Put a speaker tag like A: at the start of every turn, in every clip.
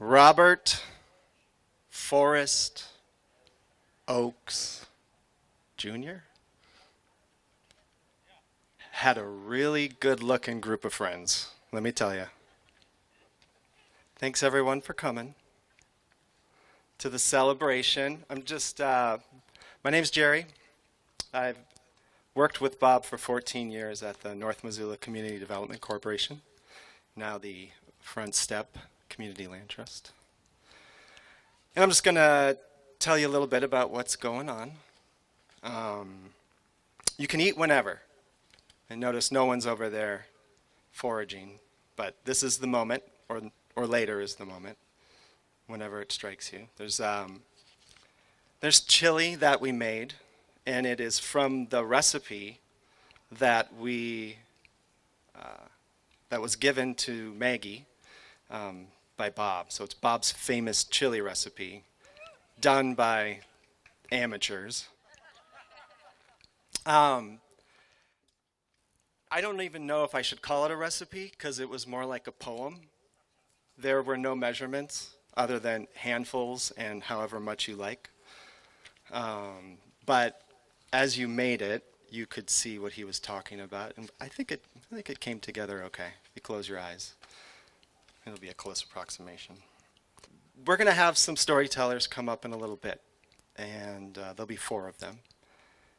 A: Robert Forrest Oakes Jr. had a really good-looking group of friends, let me tell you. Thanks everyone for coming to the celebration. My name's Jerry. I've worked with Bob for 14 years at the North Missoula Community Development Corporation, now the Front Step Community Land Trust. And I'm just going to tell you a little bit about what's going on. You can eat whenever. And notice no one's over there foraging, but this is the moment, or later is the moment, whenever it strikes you. There's chili that we made, and it is from the recipe that that was given to Maggie by Bob. So it's Bob's famous chili recipe, done by amateurs. I don't even know if I should call it a recipe, because it was more like a poem. There were no measurements other than handfuls and however much you like. But as you made it, you could see what he was talking about, and I think it came together okay. If you close your eyes, it'll be a close approximation. We're going to have some storytellers come up in a little bit, and there'll be 4 of them,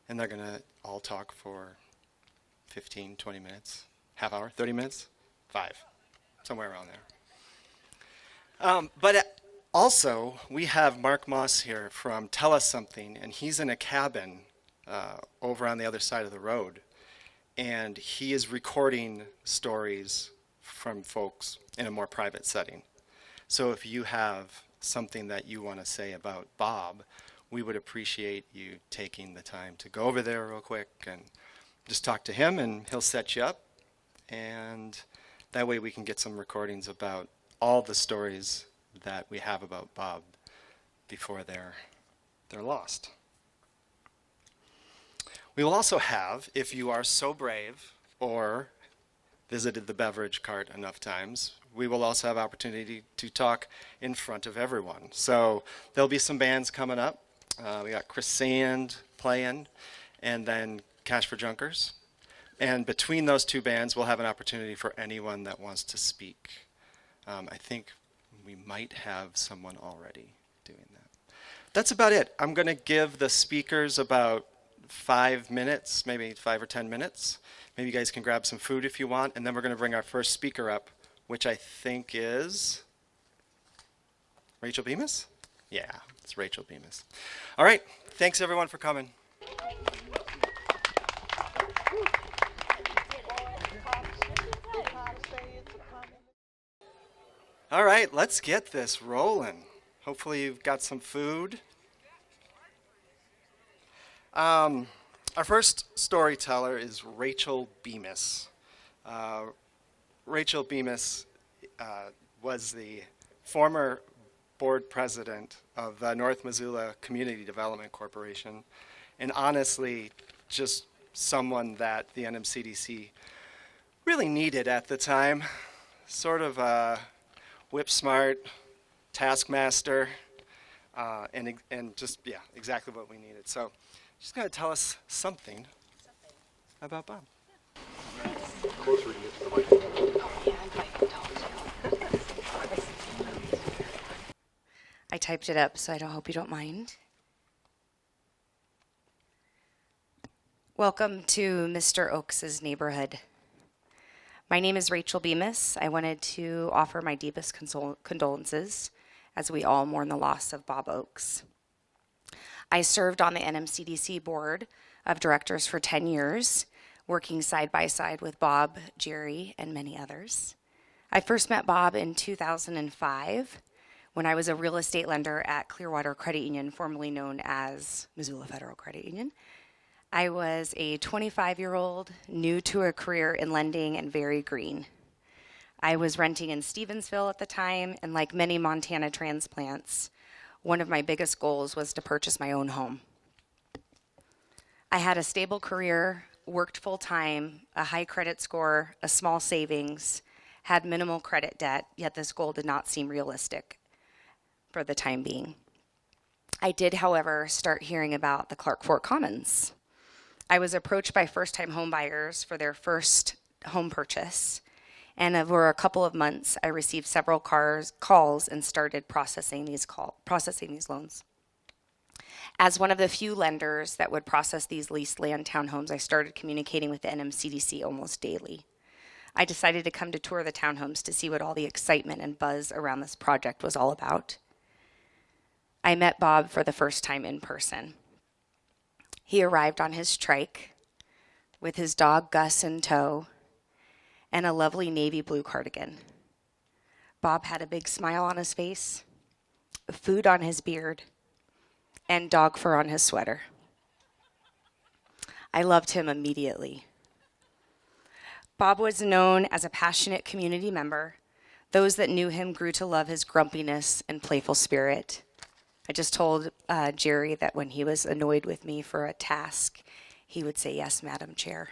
A: and they're going to all talk for 15, 20 minutes, half hour, 30 minutes, 5, somewhere around there. But also, we have Mark Moss here from Tell Us Something, and he's in a cabin over on the other side of the road, and he is recording stories from folks in a more private setting. So if you have something that you want to say about Bob, we would appreciate you taking the time to go over there real quick and just talk to him, and he'll set you up, and that way we can get some recordings about all the stories that we have about Bob before they're lost. We will also have, if you are so brave or visited the beverage cart enough times, we will also have opportunity to talk in front of everyone. So there'll be some bands coming up. We got Chris Sand playing, and then Cash for Junkers. And between those 2 bands, we'll have an opportunity for anyone that wants to speak. I think we might have someone already doing that. That's about it. I'm going to give the speakers about 5 minutes, maybe 5 or 10 minutes. Maybe you guys can grab some food if you want, and then we're going to bring our first speaker up, which I think is Rachel Bemis? Yeah, it's Rachel Bemis. All right, thanks everyone for coming. All right, let's get this rolling. Hopefully you've got some food. Our first storyteller is Rachel Bemis. Rachel Bemis was the former board president of the North Missoula Community Development Corporation, and honestly, just someone that the NMCDC really needed at the time. Sort of a whip smart, taskmaster, and just, yeah, exactly what we needed. So she's going to tell us something about Bob.
B: Closer you get to the microphone.
C: I typed it up, so I hope you don't mind. Welcome to Mr. Oakes' neighborhood. My name is Rachel Bemis. I wanted to offer my deepest condolences as we all mourn the loss of Bob Oakes. I served on the NMCDC board of directors for 10 years, working side by side with Bob, Jerry, and many others. I first met Bob in 2005 when I was a real estate lender at Clearwater Credit Union, formerly known as Missoula Federal Credit Union. I was a 25-year-old, new to a career in lending and very green. I was renting in Stevensville at the time, and like many Montana transplants, one of my biggest goals was to purchase my own home. I had a stable career, worked full-time, a high credit score, a small savings, had minimal credit debt, yet this goal did not seem realistic. for the time being. I did, however, start hearing about the Clark Fork Commons. I was approached by first-time home buyers for their first home purchase, and over a couple of months, I received several calls and started processing these loans. As one of the few lenders that would process these leased land townhomes, I started communicating with the NMCDC almost daily. I decided to come to tour the townhomes to see what all the excitement and buzz around this project was all about. I met Bob for the first time in person. He arrived on his trike with his dog Gus in tow and a lovely navy blue cardigan. Bob had a big smile on his face, food on his beard, and dog fur on his sweater. I loved him immediately. Bob was known as a passionate community member. Those that knew him grew to love his grumpiness and playful spirit. I just told Jerry that when he was annoyed with me for a task, he would say, "Yes, Madam Chair."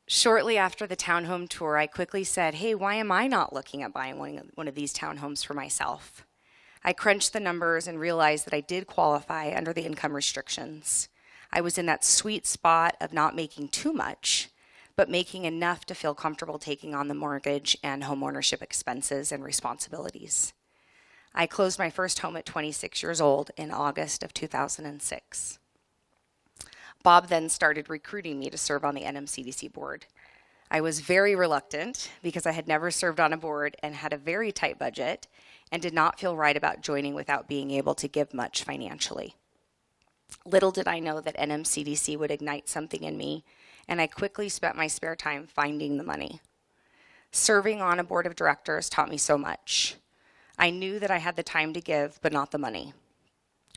C: Shortly after the townhome tour, I quickly said, "Hey, why am I not looking at buying one of these townhomes for myself?" I crunched the numbers and realized that I did qualify under the income restrictions. I was in that sweet spot of not making too much, but making enough to feel comfortable taking on the mortgage and homeownership expenses and responsibilities. I closed my first home at 26 years old in August of 2006. Bob then started recruiting me to serve on the NMCDC board. I was very reluctant because I had never served on a board and had a very tight budget and did not feel right about joining without being able to give much financially. Little did I know that NMCDC would ignite something in me, and I quickly spent my spare time finding the money. Serving on a board of directors taught me so much. I knew that I had the time to give, but not the money.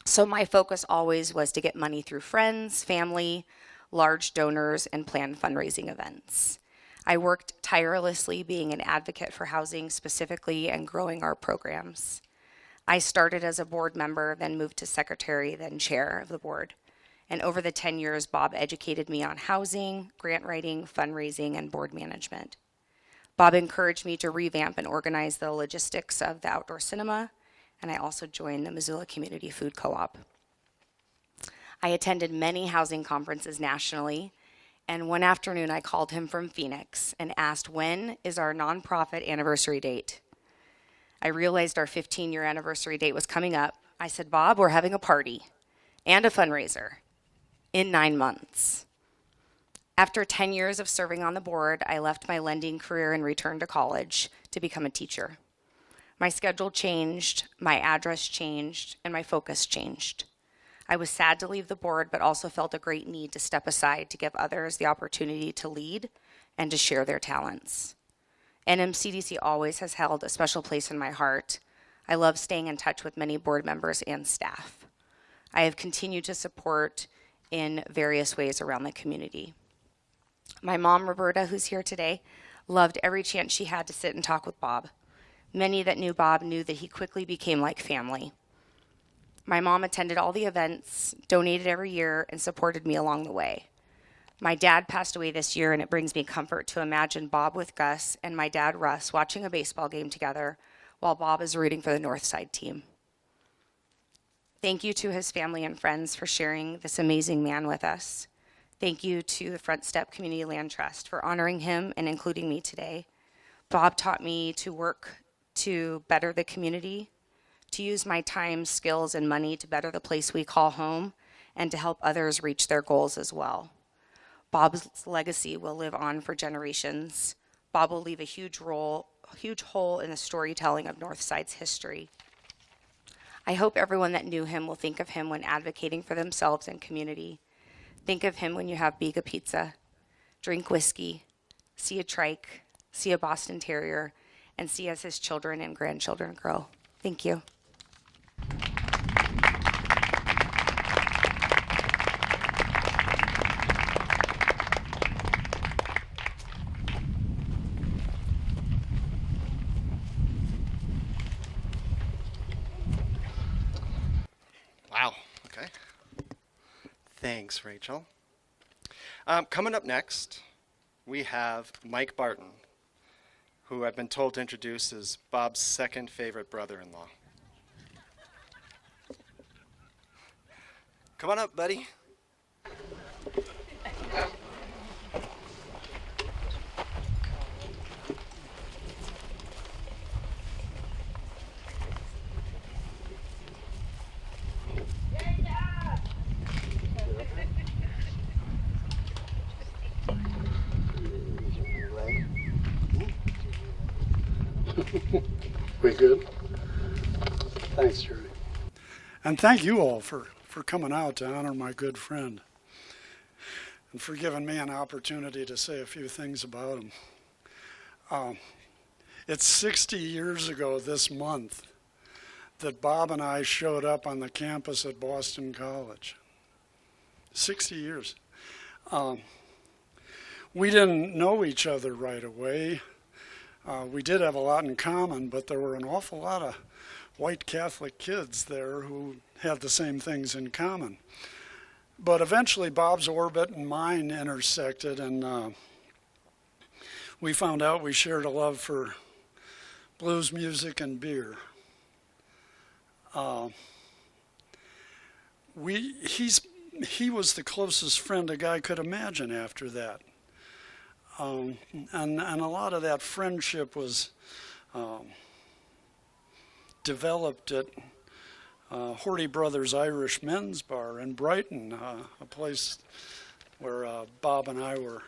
C: So my focus always was to get money through friends, family, large donors, and plan fundraising events. I worked tirelessly being an advocate for housing specifically and growing our programs. I started as a board member, then moved to secretary, then chair of the board. And over the 10 years, Bob educated me on housing, grant writing, fundraising, and board management. Bob encouraged me to revamp and organize the logistics of the outdoor cinema, and I also joined the Missoula Community Food Co-op. I attended many housing conferences nationally, and one afternoon I called him from Phoenix and asked, "When is our nonprofit anniversary date?" I realized our 15-year anniversary date was coming up. I said, "Bob, we're having a party and a fundraiser in 9 months." After 10 years of serving on the board, I left my lending career and returned to college to become a teacher. My schedule changed, my address changed, and my focus changed. I was sad to leave the board, but also felt a great need to step aside to give others the opportunity to lead and to share their talents. NMCDC always has held a special place in my heart. I love staying in touch with many board members and staff. I have continued to support in various ways around the community. My mom, Roberta, who's here today, loved every chance she had to sit and talk with Bob. Many that knew Bob knew that he quickly became like family. My mom attended all the events, donated every year, and supported me along the way. My dad passed away this year, and it brings me comfort to imagine Bob with Gus and my dad, Russ, watching a baseball game together while Bob is rooting for the Northside team. Thank you to his family and friends for sharing this amazing man with us. Thank you to the Front Step Community Land Trust for honoring him and including me today. Bob taught me to work to better the community, to use my time, skills, and money to better the place we call home, and to help others reach their goals as well. Bob's legacy will live on for generations. Bob will leave a huge hole in the storytelling of Northside's history. I hope everyone that knew him will think of him when advocating for themselves and community. Think of him when you have Biga pizza, drink whiskey, see a trike, see a Boston Terrier, and see as his children and grandchildren grow. Thank you.
A: Wow. Okay. Thanks, Rachel. Coming up next, we have Mike Barton, who I've been told to introduce as Bob's second favorite brother-in-law. Come on up, buddy.
B: We good? Thanks, Jerry. And thank you all for coming out to honor my good friend and for giving me an opportunity to say a few things about him. It's 60 years ago this month that Bob and I showed up on the campus at Boston College. 60 years. We didn't know each other right away. We did have a lot in common, but there were an awful lot of white Catholic kids there who had the same things in common. But eventually Bob's orbit and mine intersected, and we found out we shared a love for blues music and beer. He was the closest friend a guy could imagine after that. And a lot of that friendship was developed at Horty Brothers Irish Men's Bar in Brighton, a place where Bob and I were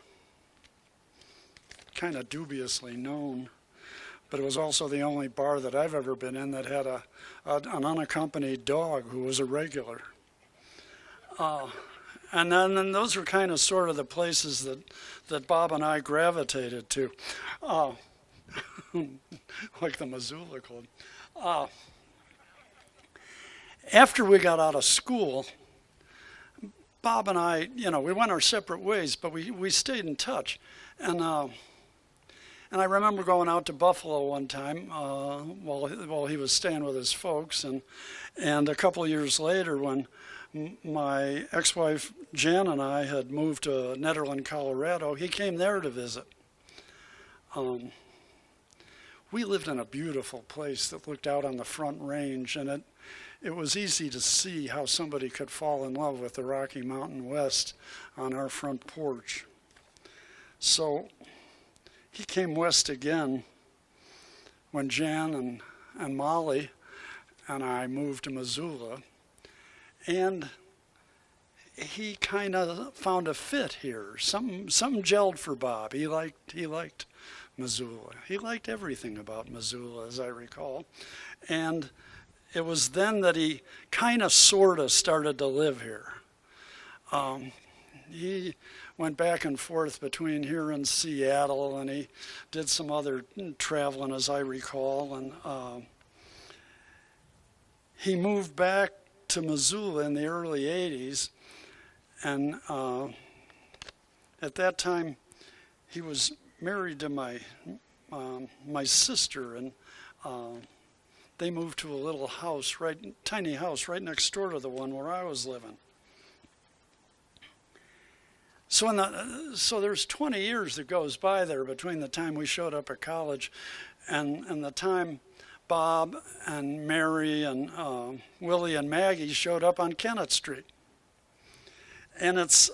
B: kind of dubiously known. But it was also the only bar that I've ever been in that had an unaccompanied dog who was a regular. And then those were kind of sort of the places that Bob and I gravitated to, like the Missoula Club. After we got out of school, Bob and I, we went our separate ways, but we stayed in touch. And I remember going out to Buffalo one time while he was staying with his folks, and a couple of years later when my ex-wife Jan and I had moved to Nederland, Colorado, he came there to visit. We lived in a beautiful place that looked out on the Front Range, and it was easy to see how somebody could fall in love with the Rocky Mountain West on our front porch. So he came west again when Jan and Molly and I moved to Missoula. And he kind of found a fit here. Something gelled for Bob. He liked Missoula. He liked everything about Missoula, as I recall. And it was then that he kind of sort of started to live here. He went back and forth between here and Seattle, and he did some other traveling, as I recall. And he moved back to Missoula in the early 80s, and at that time he was married to my sister, and they moved to a little house, tiny house right next door to the one where I was living. So there's 20 years that goes by there between the time we showed up at college and the time Bob and Mary and Willie and Maggie showed up on Kennett Street. And it's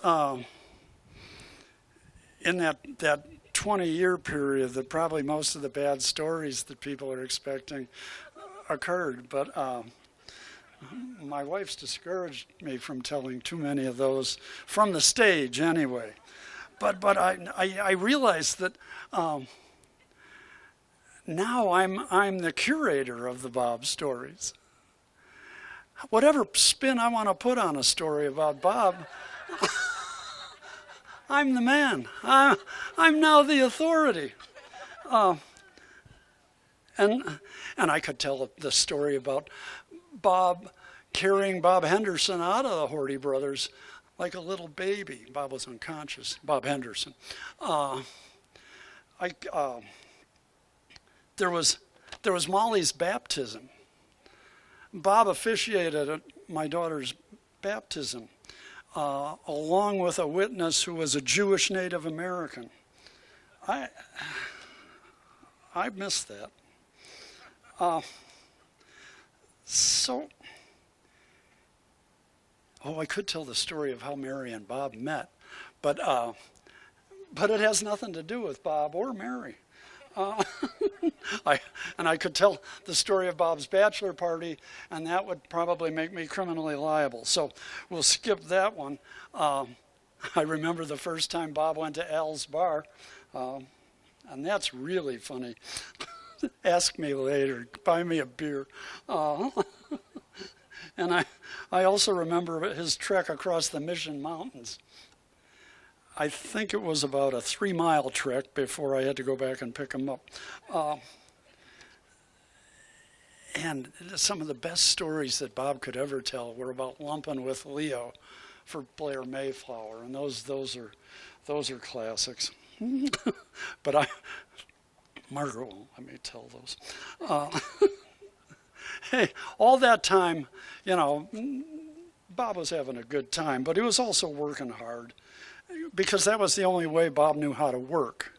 B: in that 20-year period that probably most of the bad stories that people are expecting occurred. But my wife's discouraged me from telling too many of those from the stage anyway. But I realized that now I'm the curator of the Bob stories. Whatever spin I want to put on a story about Bob, I'm the man. I'm now the authority. And I could tell the story about Bob carrying Bob Henderson out of the Horty Brothers like a little baby. Bob was unconscious. Bob Henderson. There was Molly's baptism. Bob officiated at my daughter's baptism, along with a witness who was a Jewish Native American. I missed that. So I could tell the story of how Mary and Bob met, but it has nothing to do with Bob or Mary. I could tell the story of Bob's bachelor party, and that would probably make me criminally liable. So we'll skip that one. I remember the first time Bob went to Al's bar, and that's really funny. Ask me later. Buy me a beer. And I also remember his trek across the Mission Mountains. I think it was about a 3-mile trek before I had to go back and pick him up. And some of the best stories that Bob could ever tell were about lumping with Leo for Blair Mayflower, and those are classics. But Margaret won't let me tell those. Hey, all that time, Bob was having a good time, but he was also working hard, because that was the only way Bob knew how to work.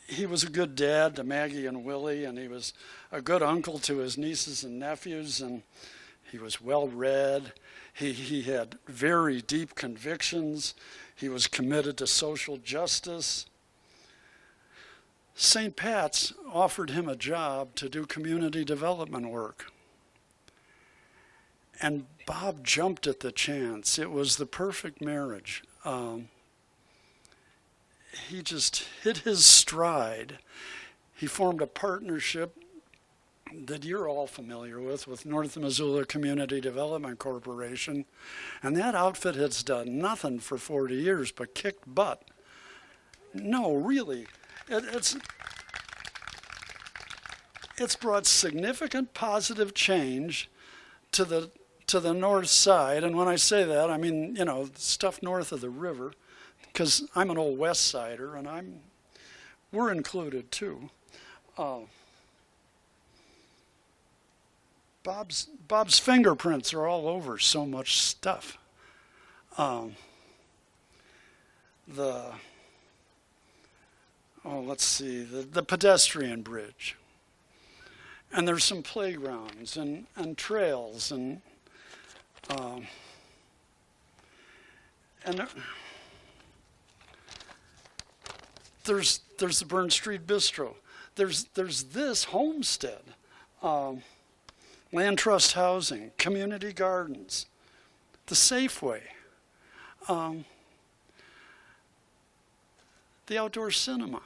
B: He was a good dad to Maggie and Willie, and he was a good uncle to his nieces and nephews, and he was well-read. He had very deep convictions. He was committed to social justice. St. Pat's offered him a job to do community development work. And Bob jumped at the chance. It was the perfect marriage. He just hit his stride. He formed a partnership that you're all familiar with North Missoula Community Development Corporation. And that outfit has done nothing for 40 years but kicked butt. No, really. It's brought significant positive change to the north side, and when I say that, I mean, stuff north of the river, because I'm an old Westsider, and we're included too. Bob's fingerprints are all over so much stuff. Let's see, the pedestrian bridge. And there's some playgrounds and trails and there's the Burn Street Bistro. There's this homestead, land trust housing, community gardens, the Safeway, the outdoor cinema.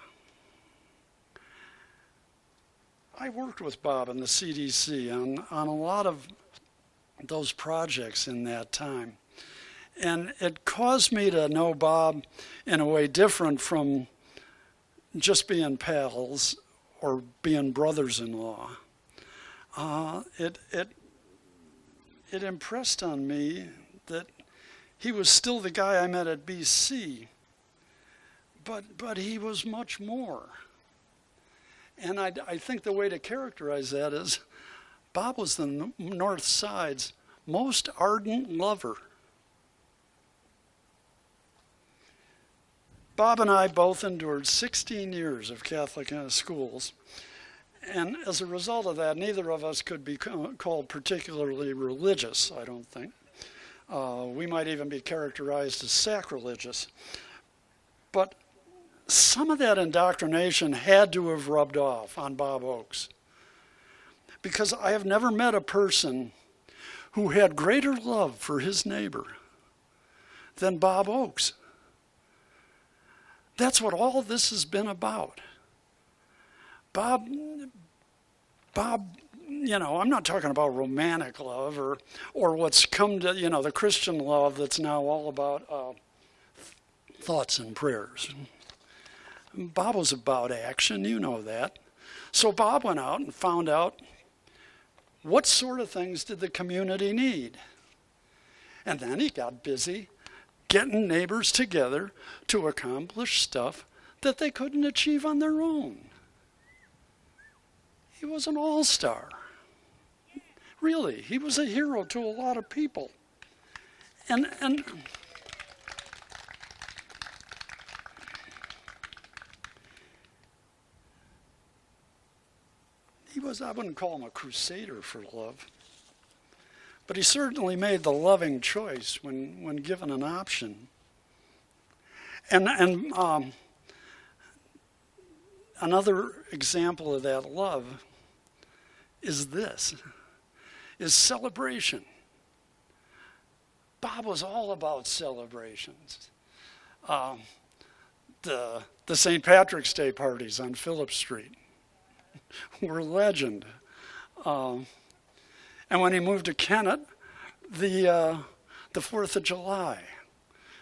B: I worked with Bob in the CDC on a lot of those projects in that time. And it caused me to know Bob in a way different from just being pals or being brothers-in-law. It impressed on me that he was still the guy I met at BC, but he was much more. And I think the way to characterize that is Bob was the North Side's most ardent lover. Bob and I both endured 16 years of Catholic schools, and as a result of that, neither of us could be called particularly religious, I don't think. We might even be characterized as sacrilegious. But some of that indoctrination had to have rubbed off on Bob Oakes, because I have never met a person who had greater love for his neighbor than Bob Oakes. That's what all this has been about. Bob, I'm not talking about romantic love or what's come to, the Christian love that's now all about thoughts and prayers. Bob was about action, you know that. So Bob went out and found out what sort of things did the community need. And then he got busy getting neighbors together to accomplish stuff that they couldn't achieve on their own. He was an all-star. Really, he was a hero to a lot of people. And I wouldn't call him a crusader for love, But he certainly made the loving choice when given an option. And another example of that love is celebration. Bob was all about celebrations. The St. Patrick's Day parties on Phillip Street were legend. And when he moved to Kennett, the 4th of July,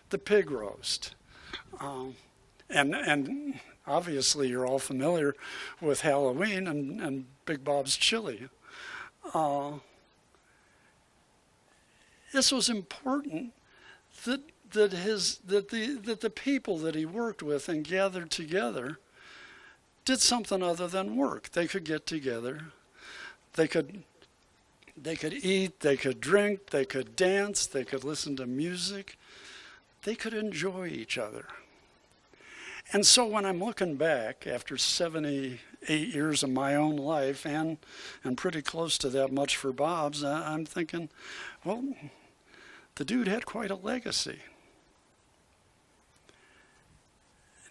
B: the pig roast. And obviously you're all familiar with Halloween and Big Bob's chili. This was important that the people that he worked with and gathered together did something other than work. They could get together. They could eat, they could drink, they could dance, they could listen to music. They could enjoy each other. And so when I'm looking back after 78 years of my own life and pretty close to that much for Bob's, I'm thinking, well, the dude had quite a legacy.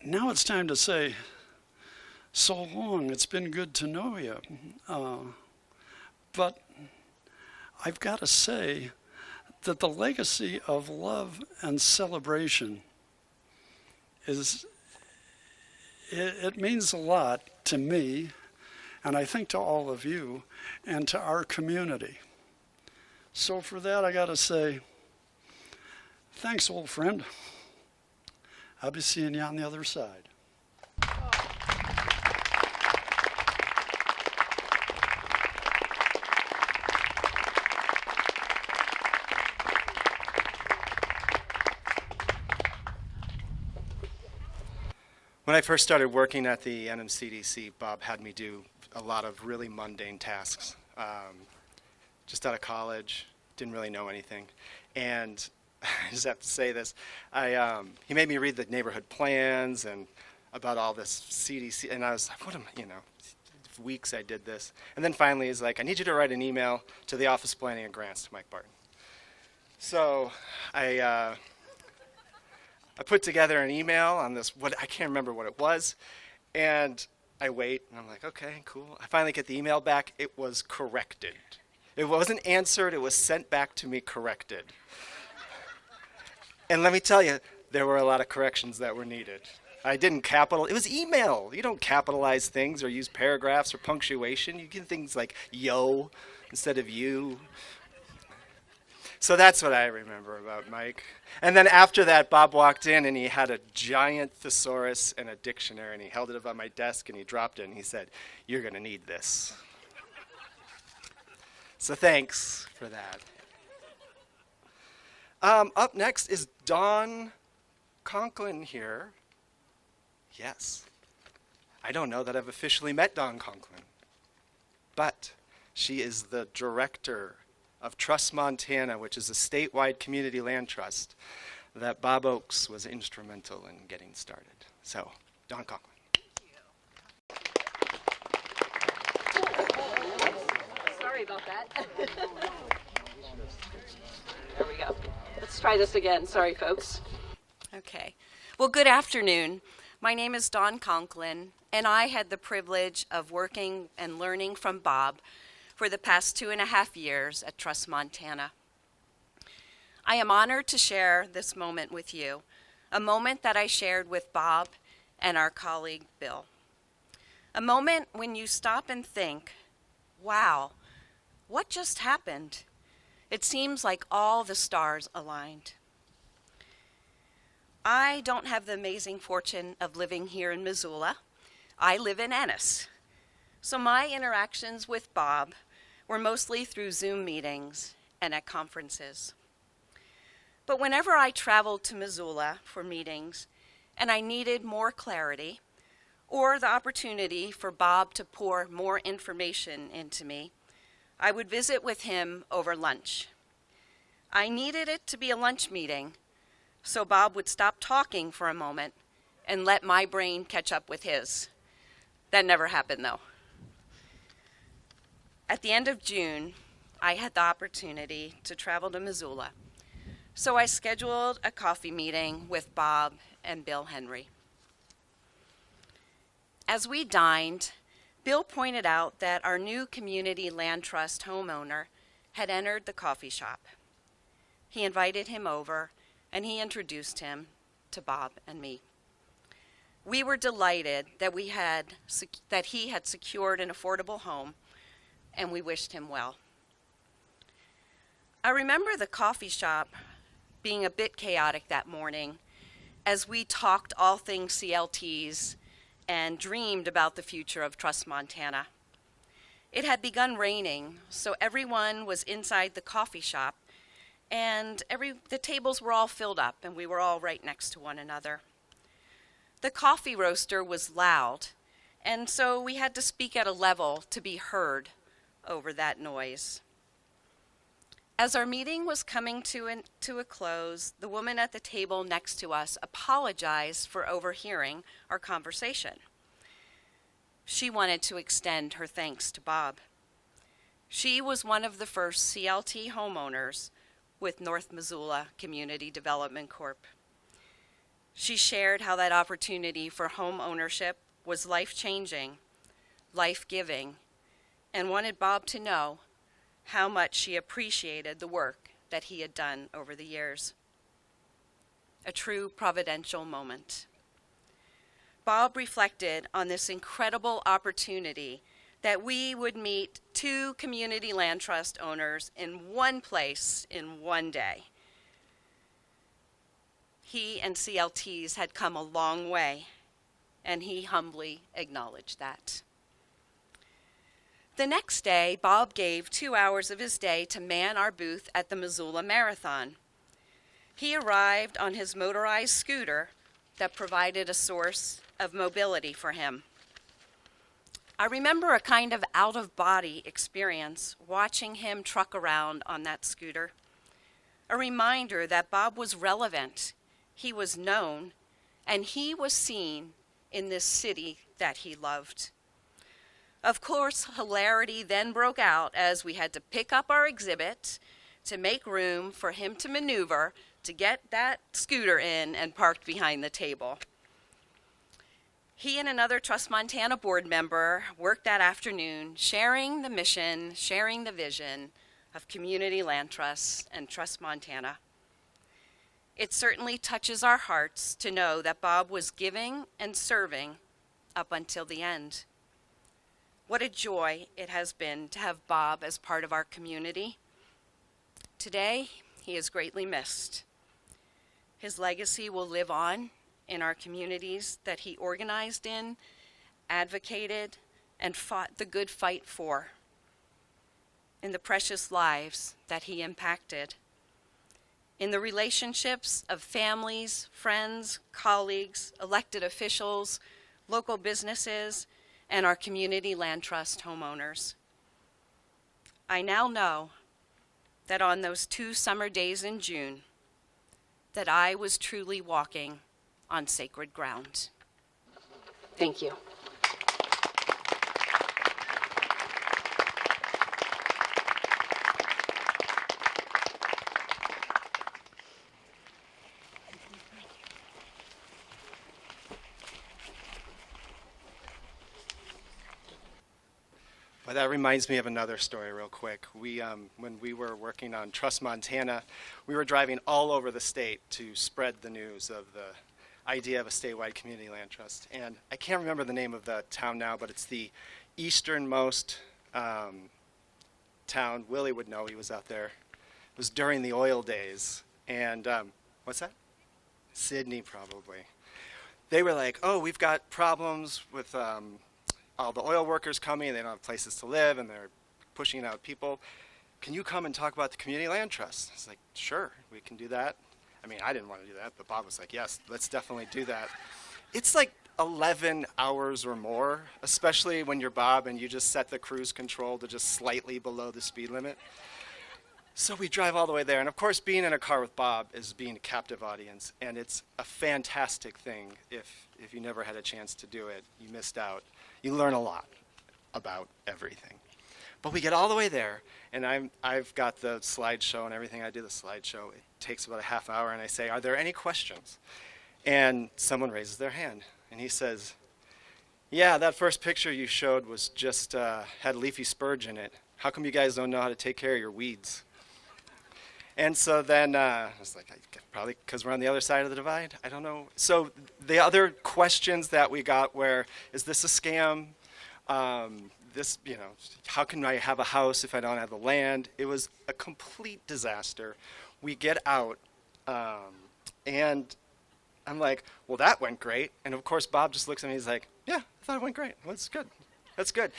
B: Now it's time to say, so long, it's been good to know you. But I've got to say that the legacy of love and celebration it means a lot to me, and I think to all of you, and to our community. So for that, I got to say, thanks, old friend. I'll be seeing you on the other side.
A: When I first started working at the NMCDC, Bob had me do a lot of really mundane tasks. Just out of college, didn't really know anything. And I just have to say this, he made me read the neighborhood plans and about all this CDC, and I was like, what am I, for weeks I did this. And then finally he's like, I need you to write an email to the Office of Planning and Grants to Mike Barton. So I put together an email on this, I can't remember what it was, and I wait, and I'm like, okay, cool. I finally get the email back. It was corrected. It wasn't answered. It was sent back to me corrected. And let me tell you, there were a lot of corrections that were needed. I didn't it was email. You don't capitalize things or use paragraphs or punctuation. You get things like yo instead of you. So that's what I remember about Mike. And then after that, Bob walked in and he had a giant thesaurus and a dictionary, and he held it up on my desk and he dropped it and he said, "You're going to need this." So thanks for that. Up next is Dawn Conklin here. Yes. I don't know that I've officially met Dawn Conklin, but she is the director of Trust Montana, which is a statewide community land trust that Bob Oakes was instrumental in getting started. So, Dawn Conklin.
D: Sorry about that. There we go. Let's try this again. Sorry, folks. Okay. Well, good afternoon. My name is Dawn Conklin, and I had the privilege of working and learning from Bob for the past 2.5 years at Trust Montana. I am honored to share this moment with you, a moment that I shared with Bob and our colleague Bill. A moment when you stop and think, wow, what just happened? It seems like all the stars aligned. I don't have the amazing fortune of living here in Missoula. I live in Ennis. So my interactions with Bob were mostly through Zoom meetings and at conferences. But whenever I traveled to Missoula for meetings and I needed more clarity or the opportunity for Bob to pour more information into me, I would visit with him over lunch. I needed it to be a lunch meeting, so Bob would stop talking for a moment and let my brain catch up with his. That never happened, though. At the end of June, I had the opportunity to travel to Missoula. So I scheduled a coffee meeting with Bob and Bill Henry. As we dined, Bill pointed out that our new community land trust homeowner had entered the coffee shop. He invited him over and he introduced him to Bob and me. We were delighted that he had secured an affordable home, and we wished him well. I remember the coffee shop being a bit chaotic that morning as we talked all things CLTs and dreamed about the future of Trust Montana. It had begun raining, so everyone was inside the coffee shop, and the tables were all filled up, and we were all right next to one another. The coffee roaster was loud, and so we had to speak at a level to be heard over that noise. As our meeting was coming to a close, the woman at the table next to us apologized for overhearing our conversation. She wanted to extend her thanks to Bob. She was one of the first CLT homeowners with North Missoula Community Development Corp. She shared how that opportunity for home ownership was life-changing, life-giving, and wanted Bob to know how much she appreciated the work that he had done over the years. A true providential moment. Bob reflected on this incredible opportunity that we would meet two community land trust owners in one place in one day. He and CLTs had come a long way, and he humbly acknowledged that. The next day, Bob gave 2 hours of his day to man our booth at the Missoula Marathon. He arrived on his motorized scooter that provided a source of mobility for him. I remember a kind of out-of-body experience watching him truck around on that scooter. A reminder that Bob was relevant, he was known, and he was seen in this city that he loved. Of course, hilarity then broke out as we had to pick up our exhibit to make room for him to maneuver to get that scooter in and parked behind the table. He and another Trust Montana board member worked that afternoon, sharing the mission, sharing the vision of Community Land Trust and Trust Montana. It certainly touches our hearts to know that Bob was giving and serving up until the end. What a joy it has been to have Bob as part of our community. Today, he is greatly missed. His legacy will live on in our communities that he organized in, advocated, and fought the good fight for, in the precious lives that he impacted, in the relationships of families, friends, colleagues, elected officials, local businesses, and our community land trust homeowners. I now know that on those 2 summer days in June, that I was truly walking on sacred ground. Thank you.
A: Well, that reminds me of another story real quick. When we were working on Trust Montana, we were driving all over the state to spread the news of the idea of a statewide community land trust. And I can't remember the name of the town now, but it's the easternmost town. Willie would know, he was out there. It was during the oil days. And what's that? Sydney, probably. They were like, oh, we've got problems with all the oil workers coming, they don't have places to live, and they're pushing out people. Can you come and talk about the community land trust? I was like, sure, we can do that. I mean, I didn't want to do that, but Bob was like, yes, let's definitely do that. It's like 11 hours or more, especially when you're Bob and you just set the cruise control to just slightly below the speed limit. So we drive all the way there, and of course, being in a car with Bob is being a captive audience, and it's a fantastic thing. If you never had a chance to do it, you missed out. You learn a lot about everything. But we get all the way there, and I've got the slideshow and everything. I do the slideshow. It takes about a half hour, and I say, are there any questions? And someone raises their hand, and he says, yeah, that first picture you showed was just had leafy spurge in it. How come you guys don't know how to take care of your weeds? And so then I was like, probably because we're on the other side of the divide. I don't know. So the other questions that we got were, is this a scam? How can I have a house if I don't have the land? It was a complete disaster. We get out, and I'm like, well, that went great. And of course, Bob just looks at me. He's like, yeah, I thought it went great. Well, that's good. That's good.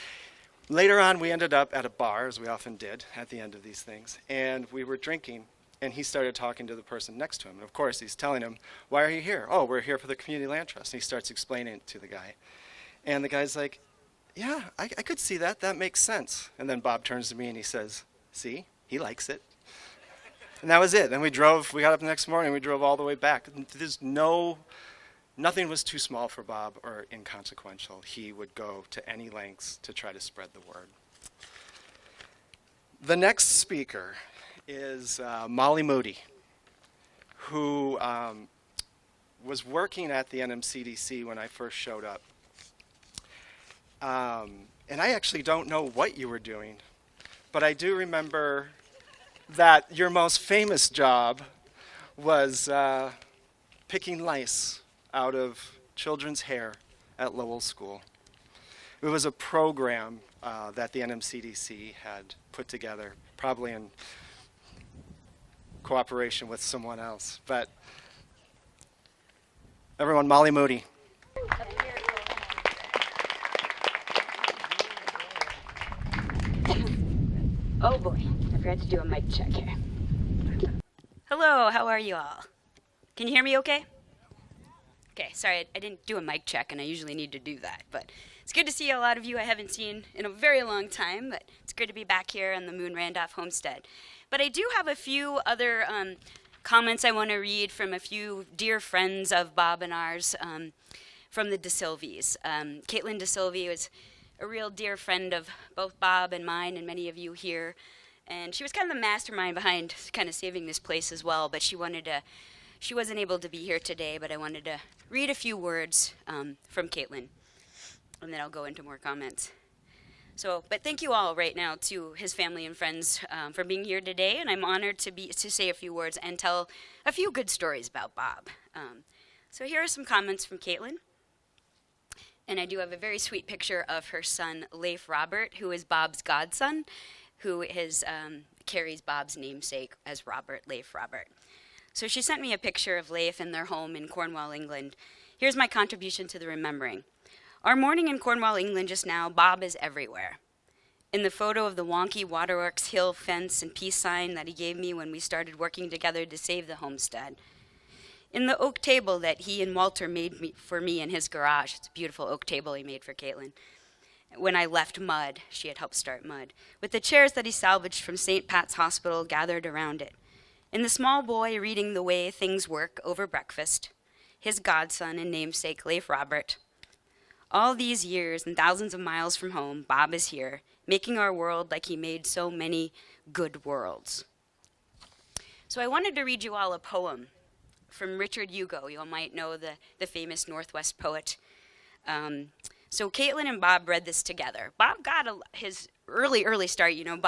A: Later on, we ended up at a bar, as we often did at the end of these things, and we were drinking, and he started talking to the person next to him. And of course, he's telling him, why are you here? Oh, we're here for the Community Land Trust. And he starts explaining it to the guy. And the guy's like, yeah, I could see that. That makes sense. And then Bob turns to me and he says, see, he likes it. And that was it. Then we got up the next morning, we drove all the way back. Nothing was too small for Bob or inconsequential. He would go to any lengths to try to spread the word. The next speaker is Molly Moody, who was working at the NMCDC when I first showed up. And I actually don't know what you were doing, but I do remember that your most famous job was picking lice out of children's hair at Lowell School. It was a program that the NMCDC had put together, probably in cooperation with someone else. But everyone, Molly Moody.
E: Oh boy, I forgot to do a mic check here. Hello, how are you all? Can you hear me okay? Okay, sorry, I didn't do a mic check, and I usually need to do that. But it's good to see a lot of you I haven't seen in a very long time, but it's good to be back here on the Moon-Randolf Homestead. But I do have a few other comments I want to read from a few dear friends of Bob and ours from the DeSilvies. Caitlin DeSilvie was a real dear friend of both Bob and mine and many of you here. And she was kind of the mastermind behind kind of saving this place as well, but she wasn't able to be here today, but I wanted to read a few words from Caitlin, and then I'll go into more comments. But thank you all right now to his family and friends for being here today, and I'm honored to say a few words and tell a few good stories about Bob. So here are some comments from Caitlin. And I do have a very sweet picture of her son, Leif Robert, who is Bob's godson, who carries Bob's namesake as Robert, Leif Robert. So she sent me a picture of Leif in their home in Cornwall, England. Here's my contribution to the remembering. Our morning in Cornwall, England just now, Bob is everywhere. In the photo of the wonky Waterworks Hill fence and peace sign that he gave me when we started working together to save the homestead. In the oak table that he and Walter made for me in his garage. It's a beautiful oak table he made for Caitlin. When I left Mud, she had helped start Mud, with the chairs that he salvaged from St. Pat's Hospital gathered around it. In the small boy reading The Way Things Work over breakfast, his godson and namesake Leif Robert. All these years and thousands of miles from home, Bob is here, making our world like he made so many good worlds. So I wanted to read you all a poem from Richard Hugo. You all might know the famous Northwest poet. So Caitlin and Bob read this together. Bob got his early start. You know,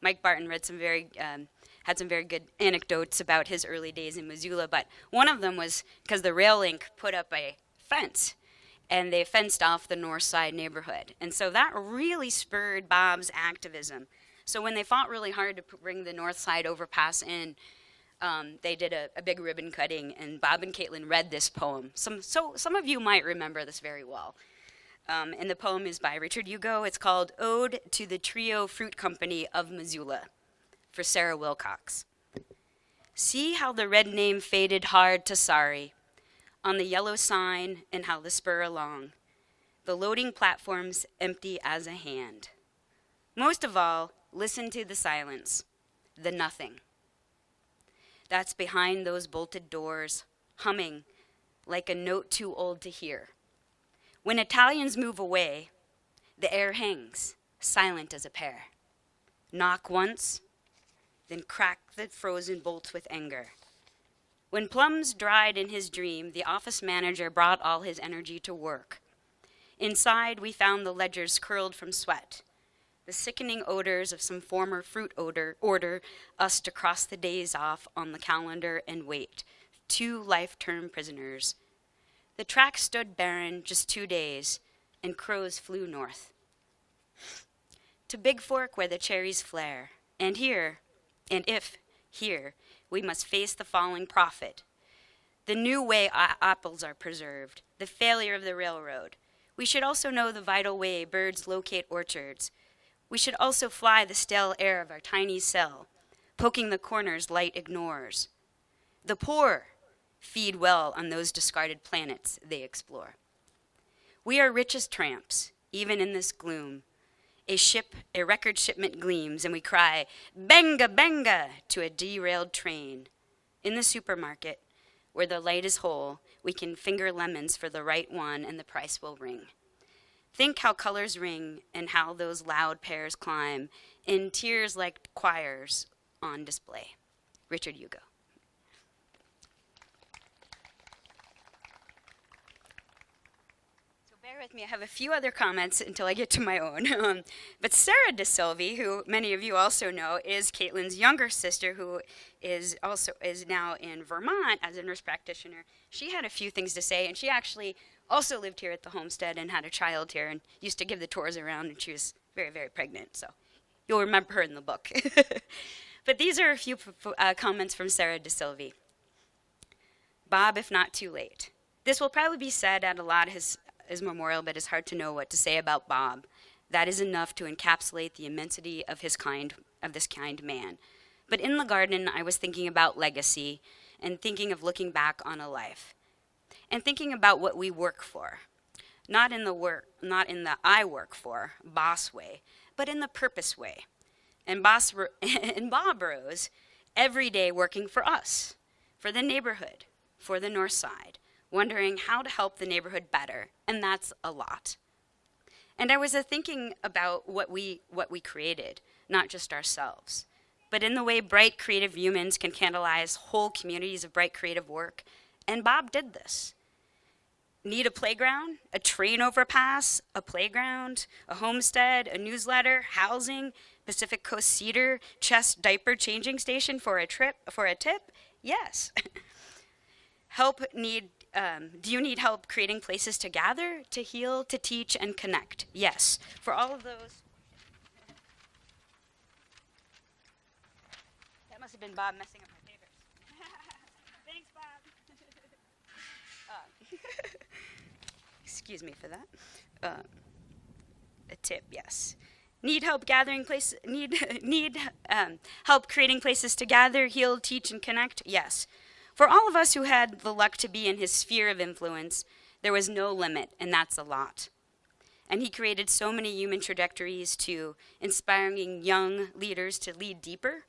E: Mike Barton had some very good anecdotes about his early days in Missoula, but one of them was because the rail link put up a fence, and they fenced off the Northside neighborhood. And so that really spurred Bob's activism. So when they fought really hard to bring the Northside overpass in, they did a big ribbon cutting, and Bob and Caitlin read this poem. Some of you might remember this very well. And the poem is by Richard Hugo. It's called Ode to the Trio Fruit Company of Missoula, for Sarah Wilcox. See how the red name faded hard to sorry on the yellow sign and how the spur along. The loading platform's empty as a hand. Most of all, listen to the silence, the nothing. That's behind those bolted doors, humming like a note too old to hear. When Italians move away, the air hangs, silent as a pear. Knock once, then crack the frozen bolts with anger. When plums dried in his dream, the office manager brought all his energy to work. Inside, we found the ledgers curled from sweat. The sickening odors of some former fruit order us to cross the days off on the calendar and wait. 2 life-term prisoners. The track stood barren just 2 days, and crows flew north. To Big Fork where the cherries flare, and here, and if here, we must face the falling prophet. The new way apples are preserved, the failure of the railroad. We should also know the vital way birds locate orchards. We should also fly the stale air of our tiny cell, poking the corners light ignores. The poor feed well on those discarded planets they explore. We are rich as tramps, even in this gloom. A record shipment gleams, and we cry, "Benga, benga," to a derailed train. In the supermarket, where the light is whole, we can finger lemons for the right one, and the price will ring. Think how colors ring, and how those loud pears climb, in tiers like choirs on display. Richard Hugo. Bear with me, I have a few other comments until I get to my own. But Sarah DeSilvi, who many of you also know, is Caitlin's younger sister, who is now in Vermont as a nurse practitioner. She had a few things to say, and she actually also lived here at the homestead and had a child here and used to give the tours around, and she was very, very pregnant, so you'll remember her in the book. But these are a few comments from Sarah DeSilvi. Bob, if not too late. This will probably be said at a lot of his memorial, but it's hard to know what to say about Bob. That is enough to encapsulate the immensity of this kind man. But in the garden, I was thinking about legacy and thinking of looking back on a life and thinking about what we work for, not in the I work for boss way, but in the purpose way. And Bob rose every day working for us, for the neighborhood, for the Northside, wondering how to help the neighborhood better, and that's a lot. And I was thinking about what we created, not just ourselves, but in the way bright creative humans can catalyze whole communities of bright creative work, and Bob did this. Need a playground, a train overpass, a playground, a homestead, a newsletter, housing, Pacific Coast Cedar, chest diaper changing station for a tip? Yes. Do you need help creating places to gather, to heal, to teach, and connect? Yes. For all of those. That must have been Bob messing up my papers. Thanks, Bob. Excuse me for that. A tip, yes. Need help gathering places? Need help creating places to gather, heal, teach, and connect? Yes. For all of us who had the luck to be in his sphere of influence, there was no limit, and that's a lot. And he created so many human trajectories to inspiring young leaders to lead deeper,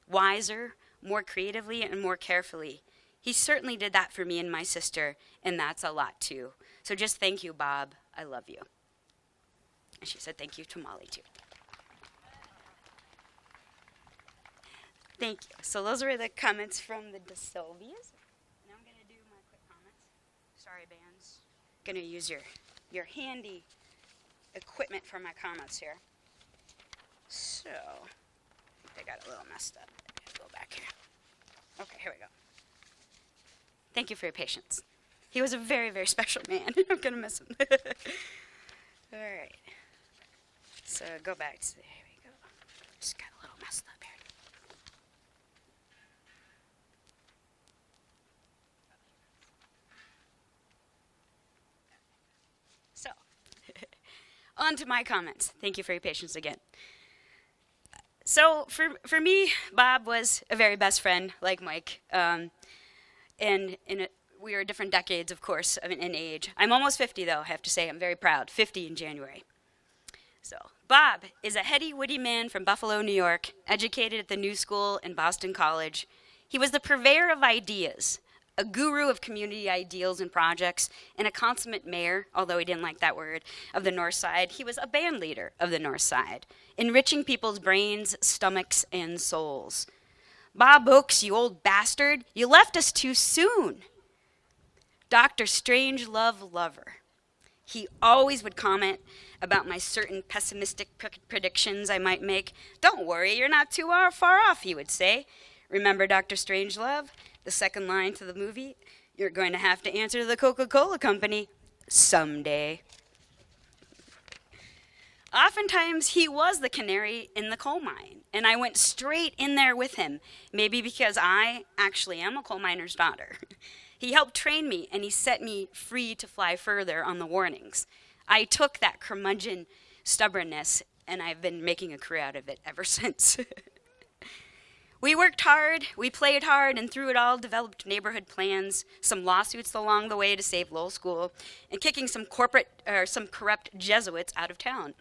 E: wiser, more creatively, and more carefully. He certainly did that for me and my sister, and that's a lot too. So just thank you, Bob. I love you. And she said thank you to Molly too. Thank you. So those were the comments from the DeSilvias. Now I'm going to do my quick comments. Sorry, bands. Going to use your handy equipment for my comments here. So, I got a little messed up. Go back here. Okay, here we go. Thank you for your patience. He was a very, very special man. I'm going to miss him. All right. So go back to there we go. Just got a little messed up here. So, on to my comments. Thank you for your patience again. So, for me, Bob was a very best friend, like Mike. We are different decades, of course, in age. I'm almost 50, though, I have to say. I'm very proud. 50 in January. So, Bob is a heady, witty man from Buffalo, New York, educated at the New School and Boston College. He was the purveyor of ideas, A guru of community ideals and projects, and a consummate mayor, although he didn't like that word, of the Northside, he was a band leader of the Northside, enriching people's brains, stomachs, and souls. Bob Oakes, you old bastard, you left us too soon. Dr. Strangelove Lover. He always would comment about my certain pessimistic predictions I might make. Don't worry, you're not too far off, he would say. Remember Dr. Strangelove? The second line to the movie? You're going to have to answer to the Coca-Cola Company someday. Oftentimes, he was the canary in the coal mine, and I went straight in there with him, maybe because I actually am a coal miner's daughter. He helped train me, and he set me free to fly further on the warnings. I took that curmudgeon stubbornness, and I've been making a career out of it ever since. We worked hard, we played hard, and through it all developed neighborhood plans, some lawsuits along the way to save Lowell School, and kicking some corrupt Jesuits out of town.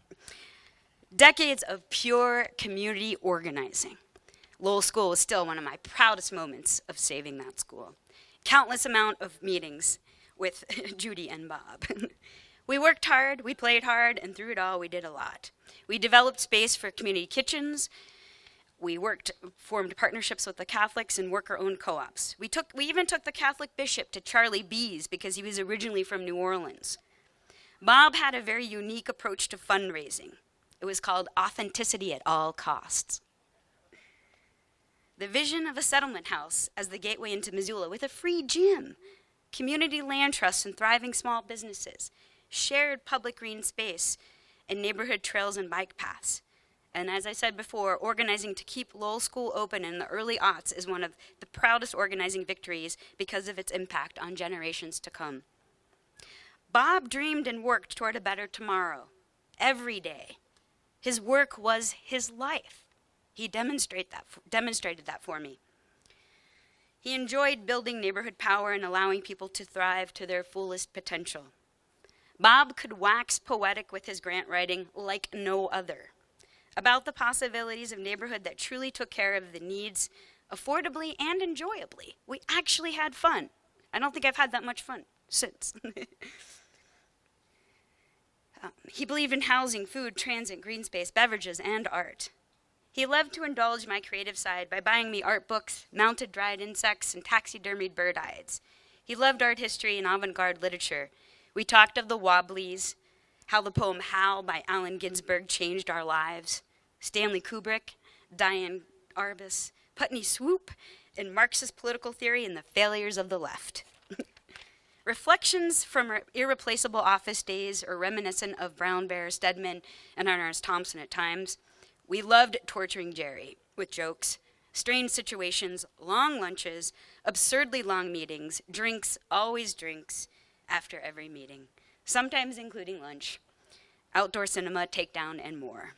E: Decades of pure community organizing. Lowell School was still one of my proudest moments of saving that school. Countless amount of meetings with Judy and Bob. We worked hard, we played hard, and through it all, we did a lot. We developed space for community kitchens. We formed partnerships with the Catholics and worker-owned co-ops. We even took the Catholic bishop to Charlie B's because he was originally from New Orleans. Bob had a very unique approach to fundraising. It was called authenticity at all costs. The vision of a settlement house as the gateway into Missoula with a free gym, community land trusts and thriving small businesses, shared public green space, and neighborhood trails and bike paths. And as I said before, organizing to keep Lowell School open in the early aughts is one of the proudest organizing victories because of its impact on generations to come. Bob dreamed and worked toward a better tomorrow, every day. His work was his life. He demonstrated that for me. He enjoyed building neighborhood power and allowing people to thrive to their fullest potential. Bob could wax poetic with his grant writing like no other, about the possibilities of neighborhood that truly took care of the needs affordably and enjoyably. We actually had fun. I don't think I've had that much fun since. He believed in housing, food, transit, green space, beverages, and art. He loved to indulge my creative side by buying me art books, mounted dried insects, and taxidermied bird hides. He loved art history and avant-garde literature. We talked of the Wobblies, how the poem Howl by Allen Ginsberg changed our lives, Stanley Kubrick, Diane Arbus, Putney Swoop, and Marxist political theory and the failures of the left. Reflections from irreplaceable office days are reminiscent of Brown Bear, Stedman, and Ernest Thompson at times. We loved torturing Jerry with jokes, strange situations, long lunches, absurdly long meetings, drinks, always drinks, after every meeting, sometimes including lunch, outdoor cinema, takedown, and more.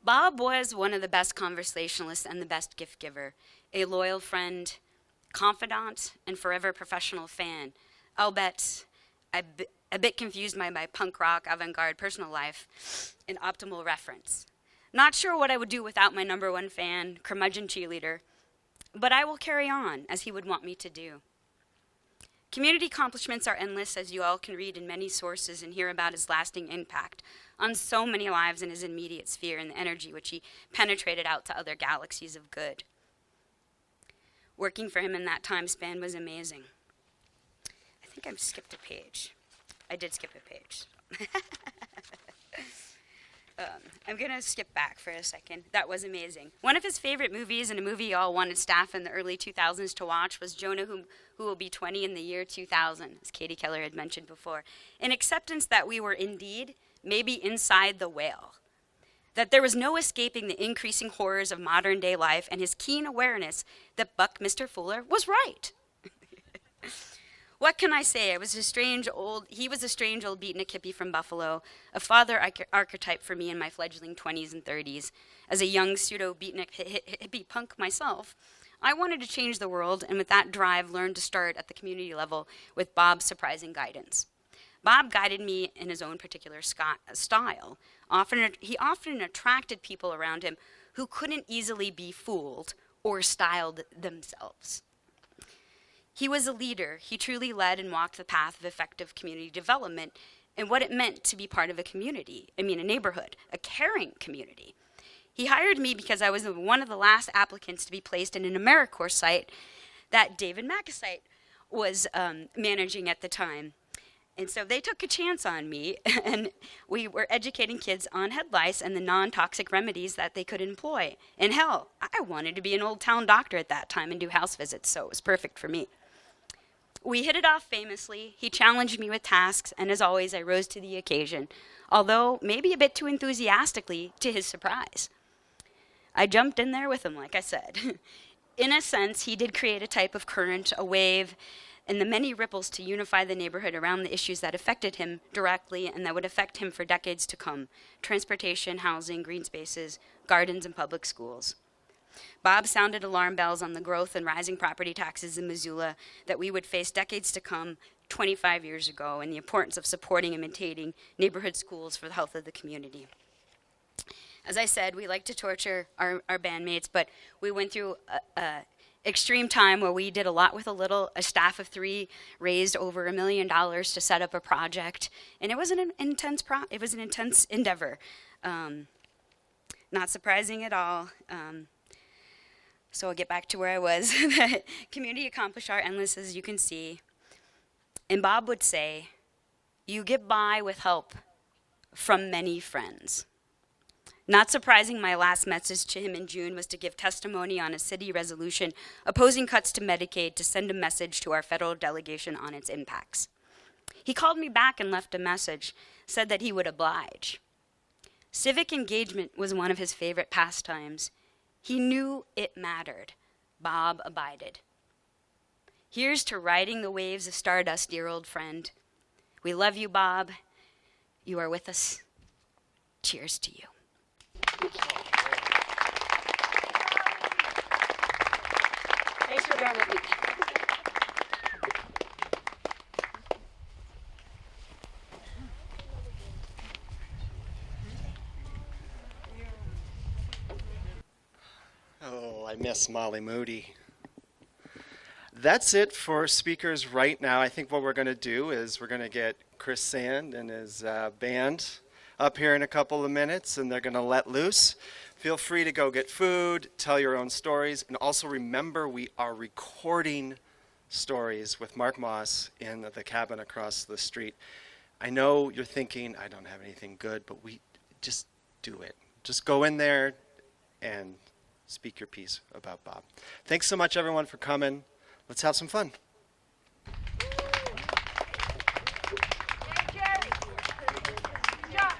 E: Bob was one of the best conversationalists and the best gift giver, a loyal friend, confidant, and forever professional fan. I'll bet a bit confused by my punk rock, avant-garde personal life and optimal reference. Not sure what I would do without my number one fan, curmudgeon cheerleader, but I will carry on as he would want me to do. Community accomplishments are endless, as you all can read in many sources and hear about his lasting impact on so many lives in his immediate sphere and the energy which he penetrated out to other galaxies of good. Working for him in that time span was amazing. I think I've skipped a page. I did skip a page. I'm going to skip back for a second. That was amazing. One of his favorite movies, and a movie all wanted staff in the early 2000s to watch, was Jonah, who will be 20 in the year 2000, as Katie Keller had mentioned before. An acceptance that we were indeed maybe inside the whale, that there was no escaping the increasing horrors of modern day life, and his keen awareness that Buck Mr. Fuller was right. What can I say? He was a strange old beatnik hippie from Buffalo, a father archetype for me in my fledgling 20s and 30s. As a young pseudo beatnik hippie punk myself, I wanted to change the world, and with that drive, learned to start at the community level with Bob's surprising guidance. Bob guided me in his own particular style. He often attracted people around him who couldn't easily be fooled or styled themselves. He was a leader. He truly led and walked the path of effective community development and what it meant to be part of a community. I mean, a neighborhood, a caring community. He hired me because I was one of the last applicants to be placed in an AmeriCorps site that David McAsite was managing at the time. And so they took a chance on me, and we were educating kids on head lice and the non-toxic remedies that they could employ. And hell, I wanted to be an old town doctor at that time and do house visits, so it was perfect for me. We hit it off famously. He challenged me with tasks, and as always, I rose to the occasion, although maybe a bit too enthusiastically to his surprise. I jumped in there with him, like I said. In a sense, he did create a type of current, a wave, and the many ripples to unify the neighborhood around the issues that affected him directly and that would affect him for decades to come: transportation, housing, green spaces, gardens, and public schools. Bob sounded alarm bells on the growth and rising property taxes in Missoula that we would face decades to come 25 years ago, and the importance of supporting and maintaining neighborhood schools for the health of the community. As I said, we like to torture our bandmates, but we went through a extreme time where we did a lot with a little. A staff of 3 raised over $1 million to set up a project, and it was an intense endeavor. Not surprising at all. So I'll get back to where I was. The community accomplished our endless, as you can see. And Bob would say, "You get by with help from many friends." Not surprising, my last message to him in June was to give testimony on a city resolution opposing cuts to Medicaid to send a message to our federal delegation on its impacts. He called me back and left a message, said that he would oblige. Civic engagement was one of his favorite pastimes. He knew it mattered. Bob abided. Here's to riding the waves of stardust, dear old friend. We love you, Bob. You are with us. Cheers to you.
D: Thanks for bearing with me.
A: Oh, I miss Molly Moody. That's it for speakers right now. I think what we're going to do is we're going to get Chris Sand and his band up here in a couple of minutes, and they're going to let loose. Feel free to go get food, tell your own stories, and also remember we are recording stories with Mark Moss in the cabin across the street. I know you're thinking, I don't have anything good, but we just do it. Just go in there and speak your piece about Bob. Thanks so much, everyone, for coming. Let's have some fun.
F: Hey, Jerry. Good job.